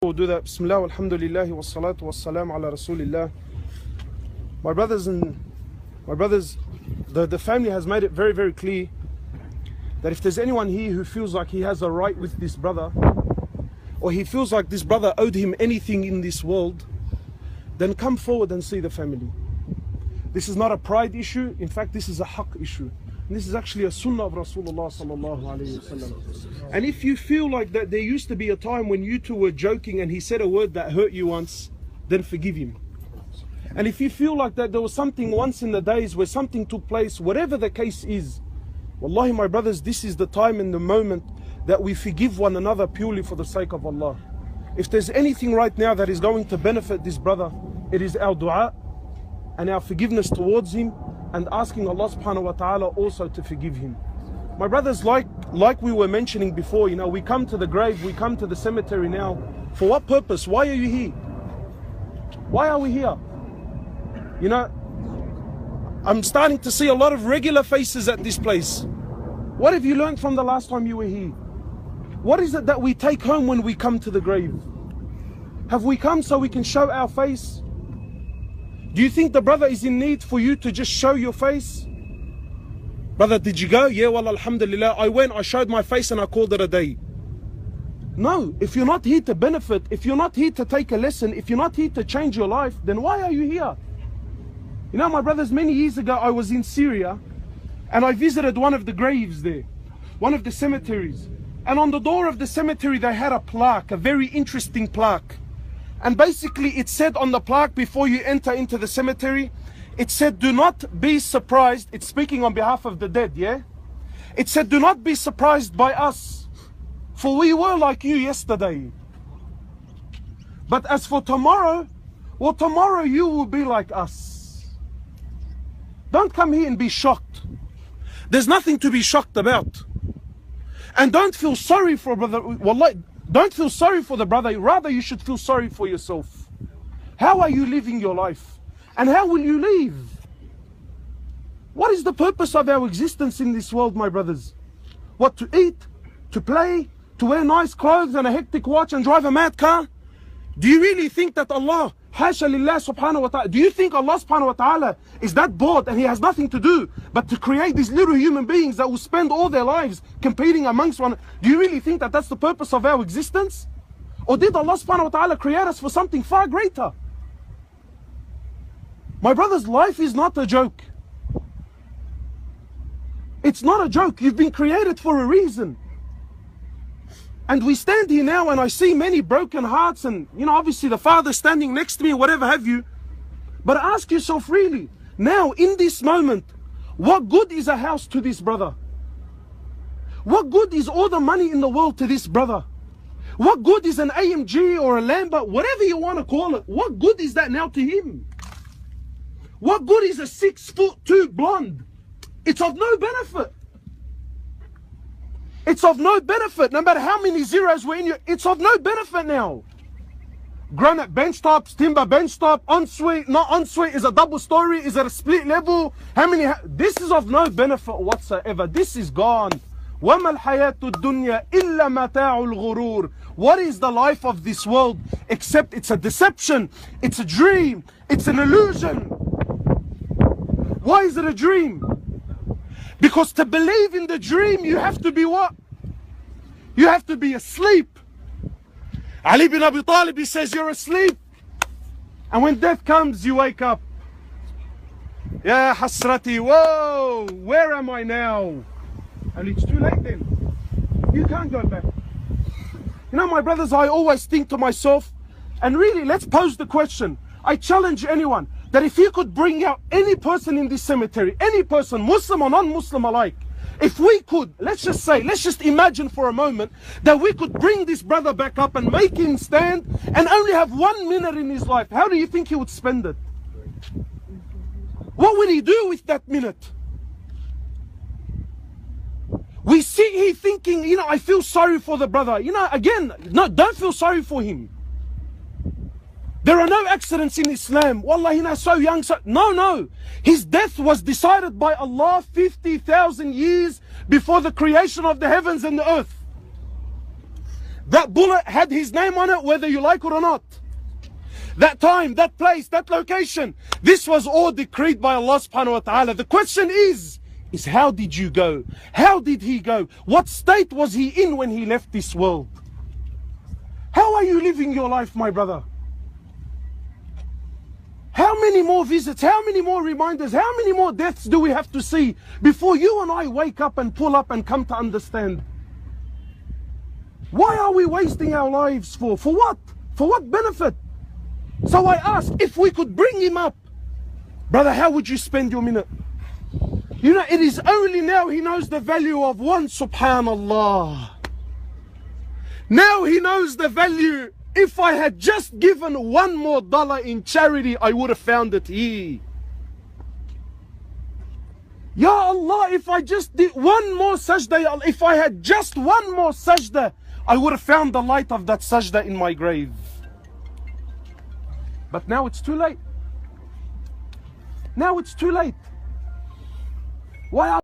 We'll do that. Bismillah, alhamdulillah, wa salatu wa salam ala rasulillah. My brothers, the family has made it very, very clear that if there's anyone here who feels like he has a right with this brother, or he feels like this brother owed him anything in this world, then come forward and see the family. This is not a pride issue. In fact, this is a haqq issue. And this is actually a sunnah of Rasulullah sallallahu alayhi wasallam. And if you feel like that there used to be a time when you two were joking and he said a word that hurt you once, then forgive him. And if you feel like that there was something once in the days where something took place, whatever the case is, wallahi my brothers, this is the time and the moment that we forgive one another purely for the sake of Allah. If there's anything right now that is going to benefit this brother, it is our dua and our forgiveness towards him, and asking Allah subhanahu wa ta'ala also to forgive him. My brothers, like we were mentioning before, we come to the grave, we come to the cemetery now. For what purpose? Why are you here? Why are we here? I'm starting to see a lot of regular faces at this place. What have you learned from the last time you were here? What is it that we take home when we come to the grave? Have we come so we can show our face? Do you think the brother is in need for you to just show your face? Brother, did you go? Yeah, well, alhamdulillah, I went, I showed my face and I called it a day. No, if you're not here to benefit, if you're not here to take a lesson, if you're not here to change your life, then why are you here? My brothers, many years ago I was in Syria and I visited one of the graves there, one of the cemeteries. And on the door of the cemetery they had a plaque, a very interesting plaque. And basically it said on the plaque, before you enter into the cemetery, it said, do not be surprised. It's speaking on behalf of the dead, yeah? It said, do not be surprised by us, for we were like you yesterday. But as for tomorrow, well, tomorrow you will be like us. Don't come here and be shocked. There's nothing to be shocked about. And don't feel sorry for brother. Wallahi, don't feel sorry for the brother. Rather, you should feel sorry for yourself. How are you living your life? And how will you live? What is the purpose of our existence in this world, my brothers? What, to eat, to play, to wear nice clothes and a hectic watch and drive a mad car? Do you really think that Allah, hasha lillah subhanahu wa ta'ala, do you think Allah subhanahu wa ta'ala is that bored and he has nothing to do but to create these little human beings that will spend all their lives competing amongst one? Do you really think that that's the purpose of our existence? Or did Allah subhanahu wa ta'ala create us for something far greater? My brothers, life is not a joke. It's not a joke. You've been created for a reason. And we stand here now and I see many broken hearts and, obviously the father standing next to me, whatever have you. But ask yourself really, now in this moment, what good is a house to this brother? What good is all the money in the world to this brother? What good is an AMG or a Lambo, whatever you want to call it? What good is that now to him? What good is a 6'2" blonde? It's of no benefit. It's of no benefit. No matter how many zeros were in you, it's of no benefit now. Granite bench tops, timber bench top, ensuite, not ensuite, is a double story, is it a split level? How many? This is of no benefit whatsoever. This is gone. وَمَا الْحَيَاةُ الدُّنْيَا إِلَّا مَتَاعُ الْغُرُورِ. What is the life of this world except it's a deception, it's a dream, it's an illusion. Why is it a dream? Because to believe in the dream, you have to be what? You have to be asleep. Ali bin Abi Talib, he says, you're asleep. And when death comes, you wake up. Ya hasrati, whoa, where am I now? And it's too late then. You can't go back. My brothers, I always think to myself, and really, let's pose the question. I challenge anyone that if you could bring out any person in this cemetery, any person, Muslim or non-Muslim alike, if we could, let's just imagine for a moment that we could bring this brother back up and make him stand and only have 1 minute in his life, how do you think he would spend it? What would he do with that minute? We sit here thinking, I feel sorry for the brother. Again, no, don't feel sorry for him. There are no accidents in Islam. Wallah, so young. No. His death was decided by Allah 50,000 years before the creation of the heavens and the earth. That bullet had his name on it, whether you like it or not. That time, that place, that location, this was all decreed by Allah subhanahu wa ta'ala. The question is how did you go? How did he go? What state was he in when he left this world? How are you living your life, my brother? How many more visits, how many more reminders, how many more deaths do we have to see before you and I wake up and pull up and come to understand? Why are we wasting our lives for? For what? For what benefit? So I ask, if we could bring him up, brother, how would you spend your minute? You know, it is only now he knows the value of one, subhanallah. Now he knows the value. If I had just given $1 more in charity, I would have found it here. Ya Allah, if I just did one more sajda, if I had just one more sajda, I would have found the light of that sajda in my grave. But now it's too late. Now it's too late. Why are